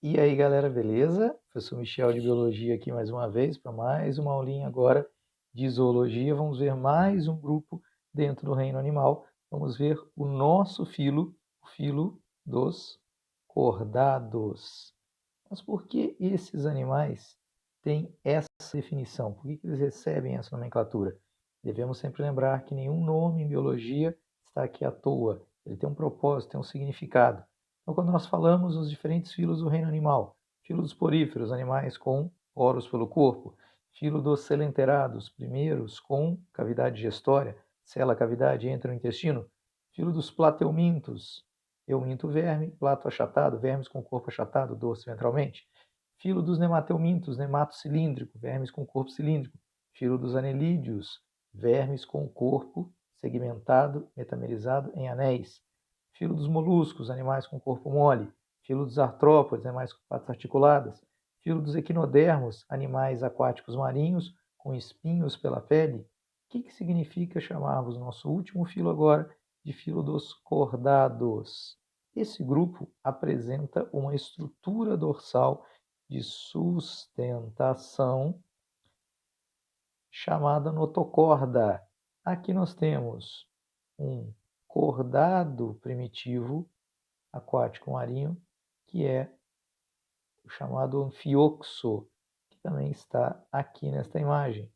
E aí, galera, beleza? Professor Michel de Biologia aqui mais uma vez para mais uma aulinha agora de zoologia. Vamos ver mais um grupo dentro do reino animal. Vamos ver o nosso filo, o filo dos cordados. Mas por que esses animais têm essa definição? Por que eles recebem essa nomenclatura? Devemos sempre lembrar que nenhum nome em biologia está aqui à toa. Ele tem um propósito, tem um significado. Então, quando nós falamos dos diferentes filos do reino animal, filo dos poríferos, animais com poros pelo corpo, filo dos selenterados, primeiros com cavidade gestória, cela cavidade entra no intestino, filo dos plateumintos, euminto verme, plato achatado, vermes com corpo achatado, dorso ventralmente, filo dos nemateumintos, nemato cilíndrico, vermes com corpo cilíndrico, filo dos anelídeos, vermes com corpo segmentado, metamerizado em anéis, filo dos moluscos, animais com corpo mole, filo dos artrópodes, animais com patas articuladas, filo dos equinodermos, animais aquáticos marinhos com espinhos pela pele. O que significa chamarmos nosso último filo agora de filo dos cordados? Esse grupo apresenta uma estrutura dorsal de sustentação chamada notocorda. Aqui nós temos um cordado primitivo aquático marinho, que é o chamado anfioxo, que também está aqui nesta imagem.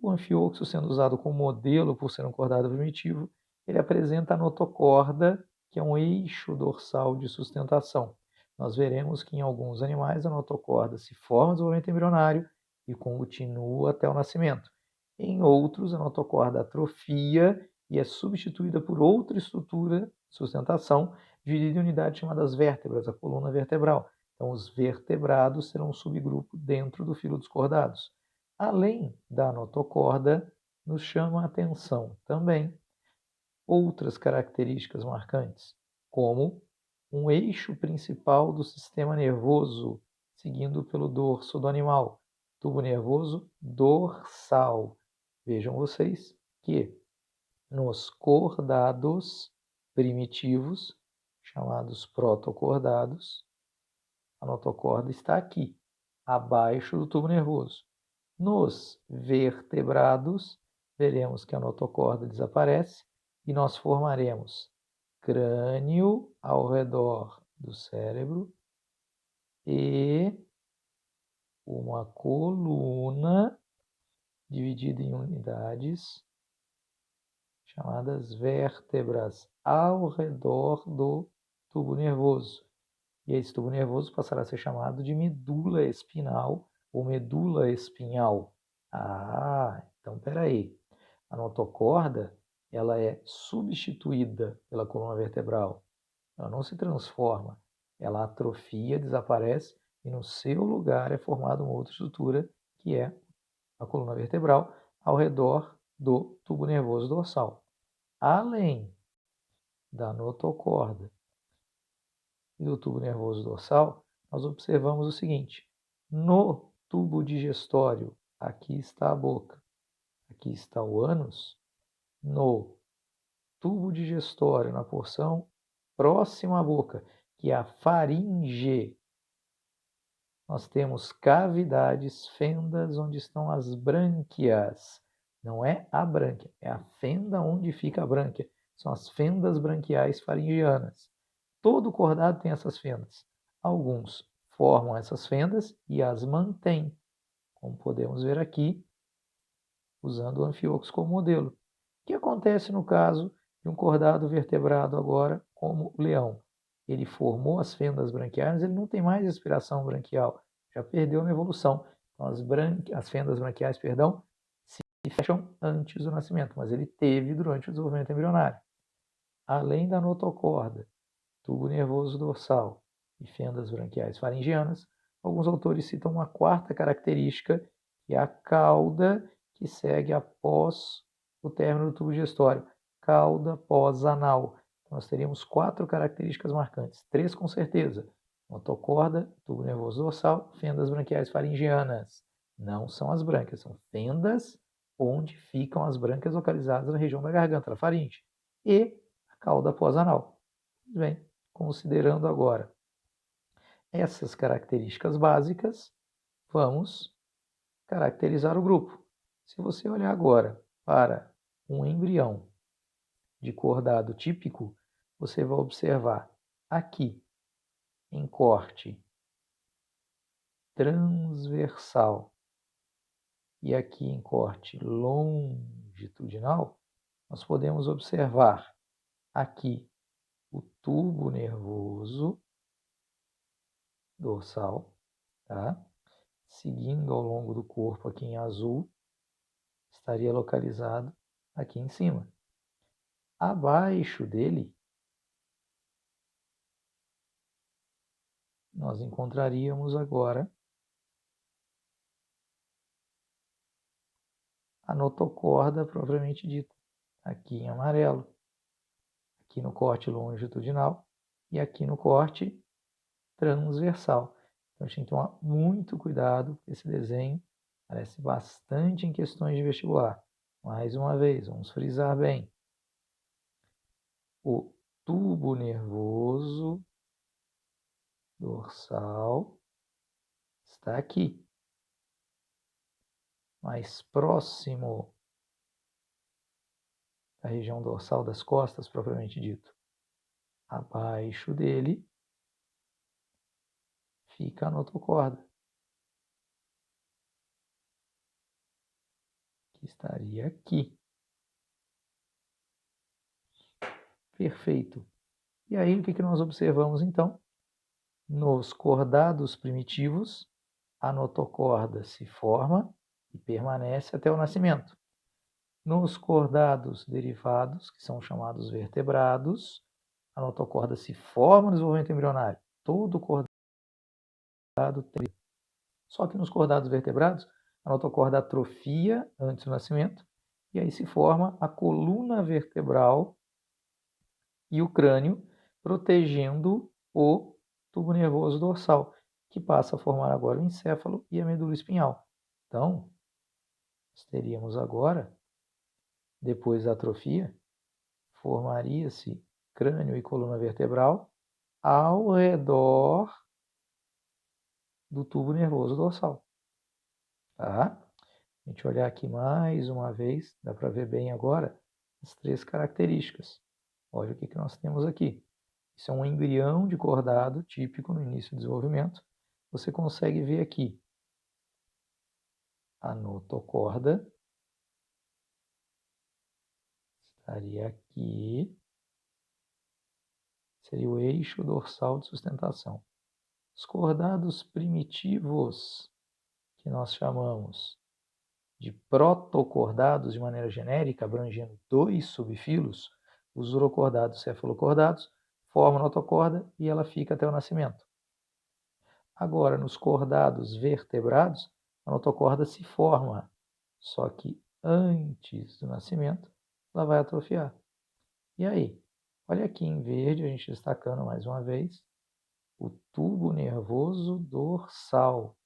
O anfioxo, sendo usado como modelo por ser um cordado primitivo, ele apresenta a notocorda, que é um eixo dorsal de sustentação. Nós veremos que em alguns animais a notocorda se forma no desenvolvimento embrionário e continua até o nascimento. Em outros, a notocorda atrofia e é substituída por outra estrutura de sustentação, dividida em unidades chamadas vértebras, a coluna vertebral. Então, os vertebrados serão um subgrupo dentro do filo dos cordados. Além da notocorda, nos chama a atenção também outras características marcantes, como um eixo principal do sistema nervoso, seguindo pelo dorso do animal, tubo nervoso dorsal. Vejam vocês que nos cordados primitivos, chamados protocordados, a notocorda está aqui, abaixo do tubo nervoso. Nos vertebrados, veremos que a notocorda desaparece e nós formaremos crânio ao redor do cérebro e uma coluna dividida em unidades chamadas vértebras ao redor do tubo nervoso. E esse tubo nervoso passará a ser chamado de medula espinal ou medula espinhal. Então espera aí. A notocorda, ela é substituída pela coluna vertebral. Ela não se transforma. Ela atrofia, desaparece e no seu lugar é formada uma outra estrutura, que é a coluna vertebral, ao redor do tubo nervoso dorsal. Além da notocorda e do tubo nervoso dorsal, nós observamos o seguinte: no tubo digestório, aqui está a boca, aqui está o ânus, no tubo digestório, na porção próxima à boca, que é a faringe, nós temos cavidades, fendas, onde estão as brânquias. Não é a brânquia, é a fenda onde fica a brânquia. São as fendas branquiais faringianas. Todo cordado tem essas fendas. Alguns formam essas fendas e as mantêm, como podemos ver aqui, usando o anfioxo como modelo. O que acontece no caso de um cordado vertebrado agora, como o leão? Ele formou as fendas branquiais, ele não tem mais respiração branquial, já perdeu na evolução. Então, as fendas branquiais, se fecham antes do nascimento, mas ele teve durante o desenvolvimento embrionário. Além da notocorda, tubo nervoso dorsal e fendas branquiais faringianas, alguns autores citam uma quarta característica, que é a cauda que segue após o término do tubo digestório, cauda pós-anal. Então, nós teríamos 4 características marcantes, 3 com certeza: notocorda, tubo nervoso dorsal, fendas branquiais faringianas. Não são as brânquias, são fendas onde ficam as brânquias localizadas na região da garganta, da faringe. E a cauda pós-anal. Bem, considerando agora essas características básicas, vamos caracterizar o grupo. Se você olhar agora para um embrião de cordado típico, você vai observar aqui em corte transversal e aqui em corte longitudinal, nós podemos observar aqui o tubo nervoso dorsal, tá? Seguindo ao longo do corpo aqui em azul, estaria localizado aqui em cima. Abaixo dele, nós encontraríamos agora a notocorda propriamente dita, aqui em amarelo, aqui no corte longitudinal e aqui no corte transversal. Então a gente tem que tomar muito cuidado com esse desenho, aparece bastante em questões de vestibular. Mais uma vez, vamos frisar bem. O tubo nervoso dorsal está aqui, mais próximo da região dorsal das costas, propriamente dito. Abaixo dele fica a notocorda, que estaria aqui. Perfeito. E aí, o que nós observamos, então? Nos cordados primitivos, a notocorda se forma e permanece até o nascimento. Nos cordados derivados, que são chamados vertebrados, a notocorda se forma no desenvolvimento embrionário. Todo cordado tem. Só que nos cordados vertebrados, a notocorda atrofia antes do nascimento, e aí se forma a coluna vertebral e o crânio, protegendo o tubo nervoso dorsal, que passa a formar agora o encéfalo e a medula espinhal. Então, nós teríamos agora, depois da atrofia, formaria-se crânio e coluna vertebral ao redor do tubo nervoso dorsal. Tá? A gente olhar aqui mais uma vez, dá para ver bem agora as três características. Olha o que nós temos aqui. Isso é um embrião de cordado típico no início do desenvolvimento. Você consegue ver aqui a notocorda. Estaria aqui. Seria o eixo dorsal de sustentação. Os cordados primitivos, que nós chamamos de protocordados de maneira genérica, abrangendo 2 subfilos, os urocordados cefalocordados, formam a notocorda e ela fica até o nascimento. Agora, nos cordados vertebrados, a notocorda se forma, só que antes do nascimento, ela vai atrofiar. E aí? Olha aqui em verde, a gente destacando mais uma vez, o tubo nervoso dorsal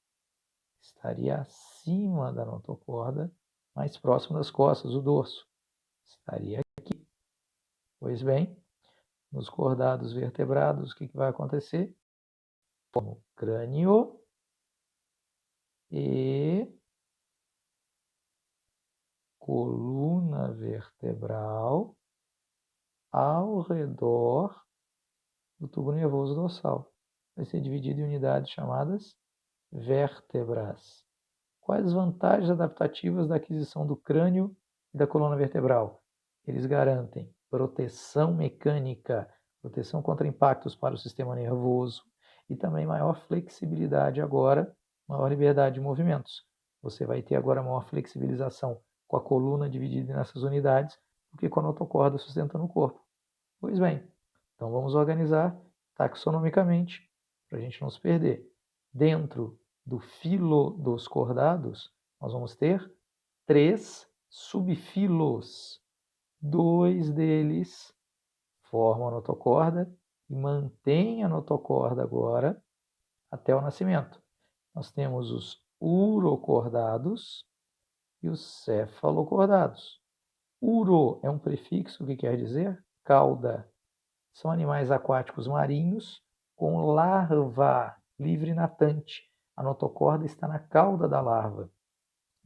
estaria acima da notocorda, mais próximo das costas, o dorso. Estaria aqui. Pois bem, nos cordados vertebrados, o que vai acontecer? Forma o crânio e coluna vertebral ao redor do tubo nervoso dorsal. Vai ser dividido em unidades chamadas vértebras. Quais as vantagens adaptativas da aquisição do crânio e da coluna vertebral? Eles garantem proteção mecânica, proteção contra impactos para o sistema nervoso e também maior flexibilidade agora, maior liberdade de movimentos. Você vai ter agora maior flexibilização com a coluna dividida nessas unidades do que com a notocorda sustentando o corpo. Pois bem, então vamos organizar taxonomicamente para a gente não se perder. Dentro do filo dos cordados, nós vamos ter 3 subfilos. 2 deles formam a notocorda e mantêm a notocorda agora até o nascimento. Nós temos os urocordados e os cefalocordados. Uro é um prefixo que quer dizer cauda. São animais aquáticos marinhos com larva livre natante. A notocorda está na cauda da larva.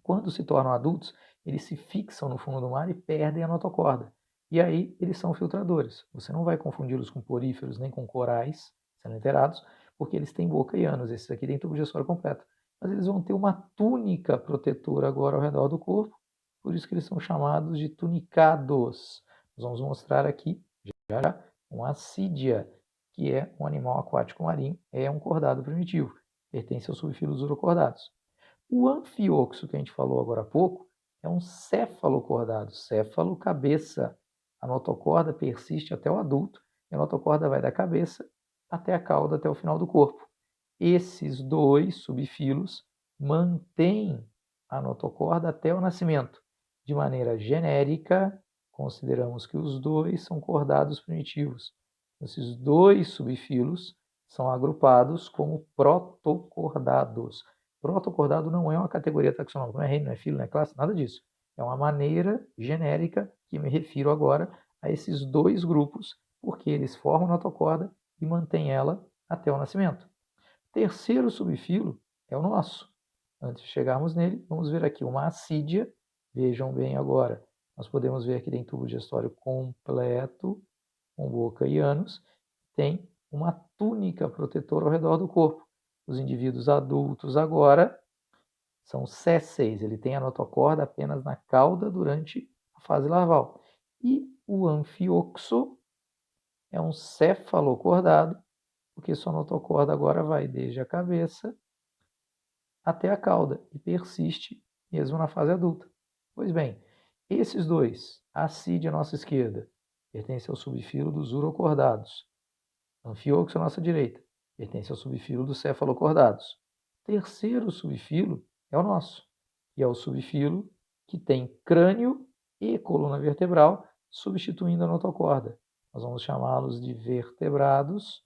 Quando se tornam adultos, eles se fixam no fundo do mar e perdem a notocorda. E aí eles são filtradores. Você não vai confundi-los com poríferos nem com corais, sendo enterados, porque eles têm boca e ânus. Esses aqui têm tubo digestório completo. Mas eles vão ter uma túnica protetora agora ao redor do corpo, por isso que eles são chamados de tunicados. Nós vamos mostrar aqui, já, uma assídia, que é um animal aquático marinho, é um cordado primitivo, pertence ao subfilo dos urocordados. O anfioxo, que a gente falou agora há pouco, é um céfalocordado, céfalo, cabeça. A notocorda persiste até o adulto, e a notocorda vai da cabeça até a cauda, até o final do corpo. Esses dois subfilos mantêm a notocorda até o nascimento. De maneira genérica, consideramos que os dois são cordados primitivos. Esses dois subfilos são agrupados como protocordados. Protocordado não é uma categoria taxonômica, não é reino, não é filo, não é classe, nada disso. É uma maneira genérica que me refiro agora a esses dois grupos, porque eles formam notocorda e mantêm ela até o nascimento. Terceiro subfilo é o nosso. Antes de chegarmos nele, vamos ver aqui uma assídia. Vejam bem agora. Nós podemos ver que tem tubo digestório completo, com boca e ânus. Tem uma túnica protetora ao redor do corpo. Os indivíduos adultos agora são sésseis. Ele tem a notocorda apenas na cauda durante a fase larval. E o anfioxo é um cefalocordado, porque sua notocorda agora vai desde a cabeça até a cauda e persiste mesmo na fase adulta. Pois bem, esses dois, a assídia à nossa esquerda, pertence ao subfilo dos urocordados. Anfioxo à nossa direita, pertence ao subfilo dos cefalocordados. Terceiro subfilo é o nosso, e é o subfilo que tem crânio e coluna vertebral, substituindo a notocorda. Nós vamos chamá-los de vertebrados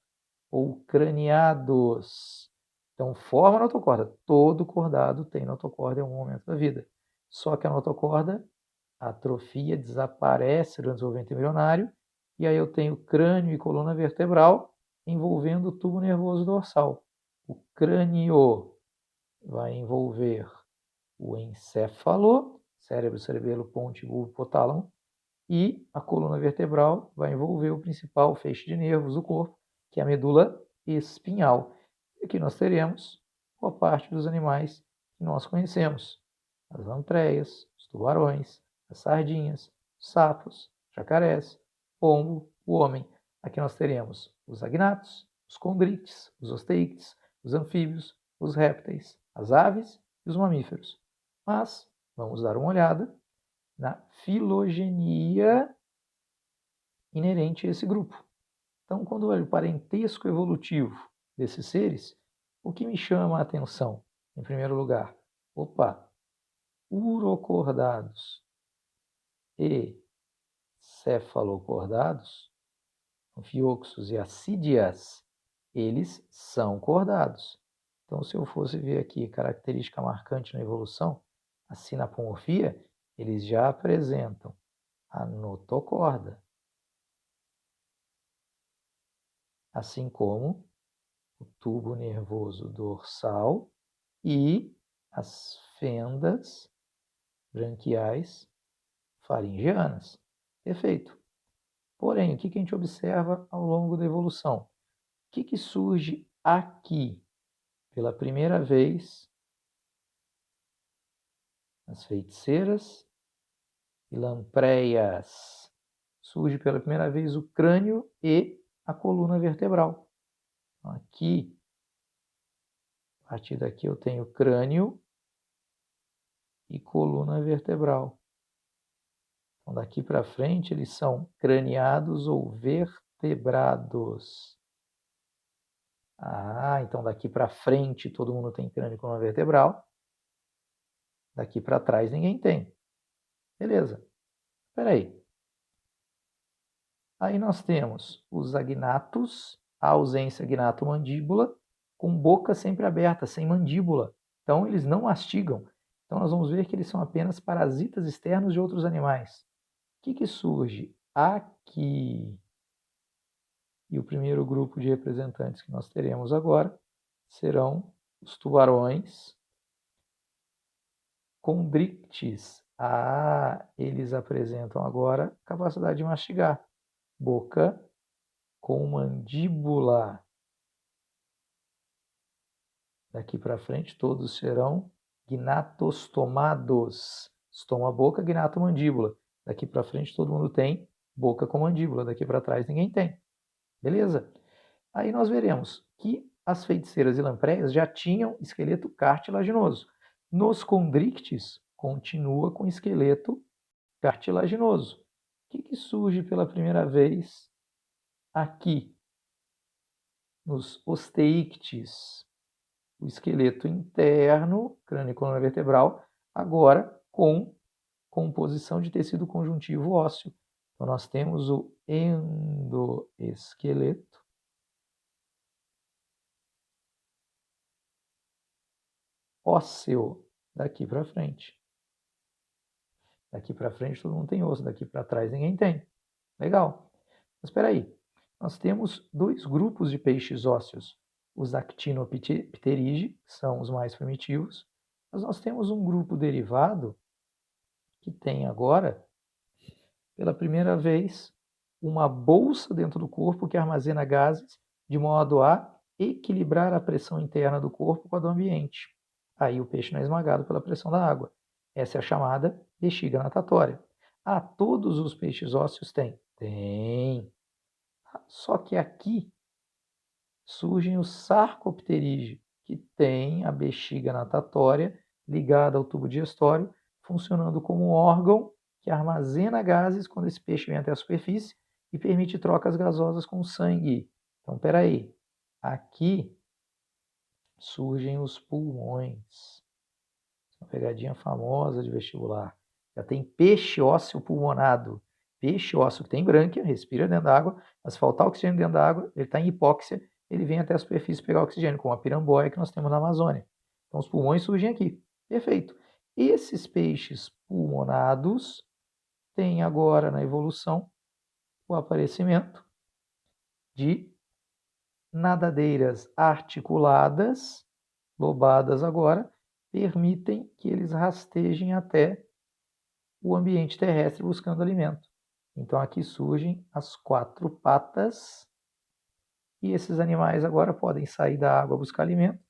ou craniados. Então, forma a notocorda. Todo cordado tem notocorda em algum momento da vida. Só que a notocorda atrofia, desaparece durante o desenvolvimento embrionário, e aí eu tenho crânio e coluna vertebral envolvendo o tubo nervoso dorsal. O crânio vai envolver o encéfalo, cérebro, cerebelo, ponte, bulbo, hipotálamo, e a coluna vertebral vai envolver o principal feixe de nervos do corpo, que é a medula espinhal. E aqui nós teremos boa parte dos animais que nós conhecemos: as lampreias, os tubarões, as sardinhas, os sapos, jacarés, pombo, o homem. Aqui nós teremos os agnatos, os condrites, os osteíctes, os anfíbios, os répteis, as aves e os mamíferos. Mas vamos dar uma olhada na filogenia inerente a esse grupo. Então, quando eu olho o parentesco evolutivo desses seres, o que me chama a atenção? Em primeiro lugar, urocordados e cefalocordados, anfioxos e assídias, eles são cordados. Então, se eu fosse ver aqui característica marcante na evolução, a sinapomorfia, eles já apresentam a notocorda, assim como o tubo nervoso dorsal e as fendas branquiais faringianas. Perfeito. Porém, o que a gente observa ao longo da evolução? O que surge aqui pela primeira vez nas feiticeiras e lampreias? Surge pela primeira vez o crânio e a coluna vertebral. Então, aqui, a partir daqui eu tenho crânio e coluna vertebral. Então, daqui para frente, eles são craniados ou vertebrados. Então daqui para frente todo mundo tem crânio e coluna vertebral. Daqui para trás ninguém tem. Beleza. Espera aí. Aí nós temos os agnatos, a ausência agnato-mandíbula, com boca sempre aberta, sem mandíbula. Então eles não mastigam. Então nós vamos ver que eles são apenas parasitas externos de outros animais. O que surge aqui? E o primeiro grupo de representantes que nós teremos agora serão os tubarões condrictis. Eles apresentam agora capacidade de mastigar. Boca com mandíbula. Daqui para frente todos serão gnatostomados. Estoma, boca, gnato, mandíbula. Daqui para frente todo mundo tem boca com mandíbula. Daqui para trás ninguém tem. Beleza? Aí nós veremos que as feiticeiras e lampreias já tinham esqueleto cartilaginoso. Nos condrictis, continua com esqueleto cartilaginoso. O que surge pela primeira vez aqui? Nos osteictis, o esqueleto interno, crânio e coluna vertebral, agora com composição de tecido conjuntivo ósseo. Então, nós temos o endoesqueleto ósseo daqui para frente. Daqui para frente todo mundo tem osso, daqui para trás ninguém tem. Legal. Mas espera aí. Nós temos dois grupos de peixes ósseos. Os actinopterigi, que são os mais primitivos, mas nós temos um grupo derivado que tem agora, pela primeira vez, uma bolsa dentro do corpo que armazena gases de modo a equilibrar a pressão interna do corpo com a do ambiente. Aí o peixe não é esmagado pela pressão da água. Essa é a chamada bexiga natatória. Todos os peixes ósseos têm? Tem. Só que aqui surgem os sarcopterigi, que têm a bexiga natatória ligada ao tubo digestório, funcionando como um órgão que armazena gases quando esse peixe vem até a superfície e permite trocas gasosas com o sangue. Então, espera aí. Aqui surgem os pulmões. Uma pegadinha famosa de vestibular. Já tem peixe ósseo pulmonado. Peixe ósseo que tem brânquia, respira dentro da água, mas se faltar oxigênio dentro da água, ele está em hipóxia, ele vem até a superfície pegar oxigênio, como a piramboia que nós temos na Amazônia. Então os pulmões surgem aqui. Perfeito. Esses peixes pulmonados têm agora na evolução o aparecimento de nadadeiras articuladas, lobadas agora, permitem que eles rastejem até o ambiente terrestre buscando alimento. Então aqui surgem as quatro patas e esses animais agora podem sair da água buscar alimento,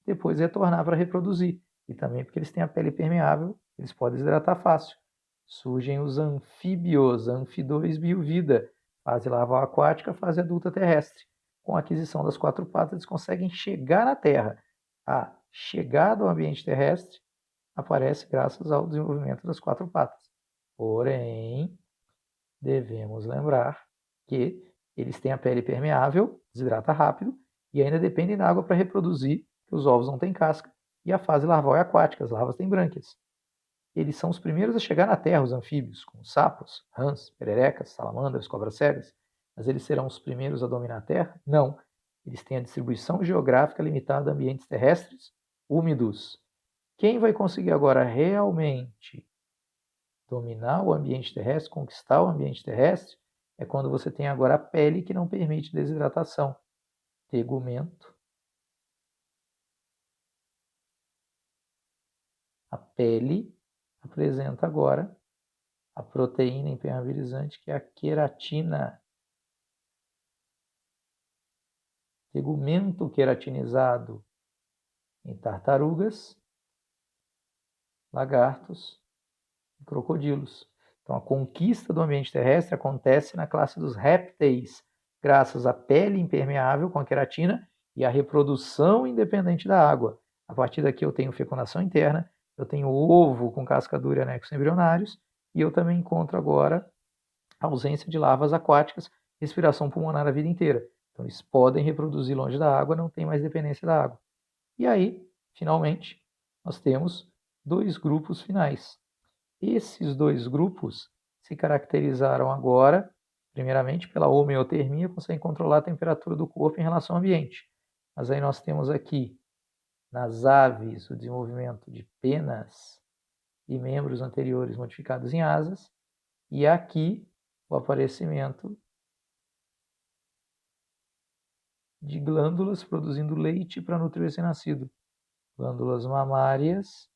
depois retornar para reproduzir. E também porque eles têm a pele permeável, eles podem desidratar fácil. Surgem os anfíbios, anfidores biovida, fase larval aquática, fase adulta terrestre. Com a aquisição das quatro patas, eles conseguem chegar na Terra. A chegada ao ambiente terrestre aparece graças ao desenvolvimento das quatro patas. Porém, devemos lembrar que eles têm a pele permeável, desidrata rápido, e ainda dependem da água para reproduzir, que os ovos não têm casca, e a fase larval é aquática, as larvas têm brânquias. Eles são os primeiros a chegar na Terra, os anfíbios, como sapos, rãs, pererecas, salamandras, cobras cegas. Mas eles serão os primeiros a dominar a Terra? Não. Eles têm a distribuição geográfica limitada a ambientes terrestres úmidos. Quem vai conseguir agora realmente dominar o ambiente terrestre, conquistar o ambiente terrestre, é quando você tem agora a pele que não permite desidratação. Tegumento. A pele apresenta agora a proteína impermeabilizante, que é a queratina. Tegumento queratinizado em tartarugas, lagartos e crocodilos. Então, a conquista do ambiente terrestre acontece na classe dos répteis, graças à pele impermeável com a queratina e à reprodução independente da água. A partir daqui eu tenho fecundação interna, eu tenho ovo com casca dura e anexos embrionários, e eu também encontro agora a ausência de larvas aquáticas, respiração pulmonar a vida inteira. Então, eles podem reproduzir longe da água, não tem mais dependência da água. E aí, finalmente, nós temos dois grupos finais. Esses dois grupos se caracterizaram agora, primeiramente, pela homeotermia, conseguem controlar a temperatura do corpo em relação ao ambiente. Mas aí nós temos aqui, nas aves, o desenvolvimento de penas e membros anteriores modificados em asas, e aqui o aparecimento de glândulas produzindo leite para nutrir o recém-nascido. Glândulas mamárias,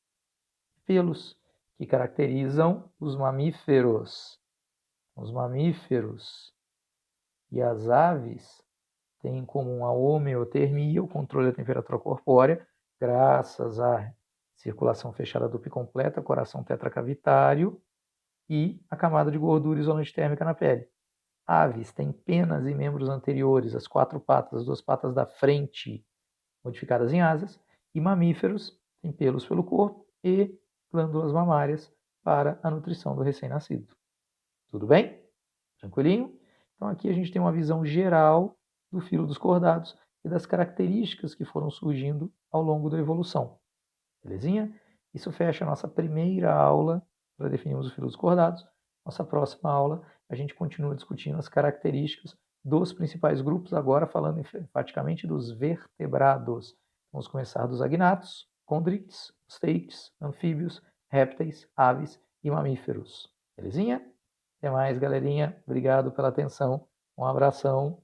pelos, que caracterizam os mamíferos. Os mamíferos e as aves têm em comum a homeotermia, o controle da temperatura corpórea, graças à circulação fechada dupla e completa, coração tetracavitário e a camada de gordura isolante térmica na pele. Aves têm penas e membros anteriores, as 4 patas, as 2 patas da frente modificadas em asas, e mamíferos têm pelos pelo corpo e glândulas mamárias para a nutrição do recém-nascido. Tudo bem? Tranquilinho? Então aqui a gente tem uma visão geral do filo dos cordados e das características que foram surgindo ao longo da evolução. Belezinha? Isso fecha a nossa primeira aula para definirmos o filo dos cordados. Nossa próxima aula a gente continua discutindo as características dos principais grupos, agora falando enfaticamente dos vertebrados. Vamos começar dos agnatos, condrites, steites, anfíbios, répteis, aves e mamíferos. Belezinha? Até mais, galerinha. Obrigado pela atenção. Um abração.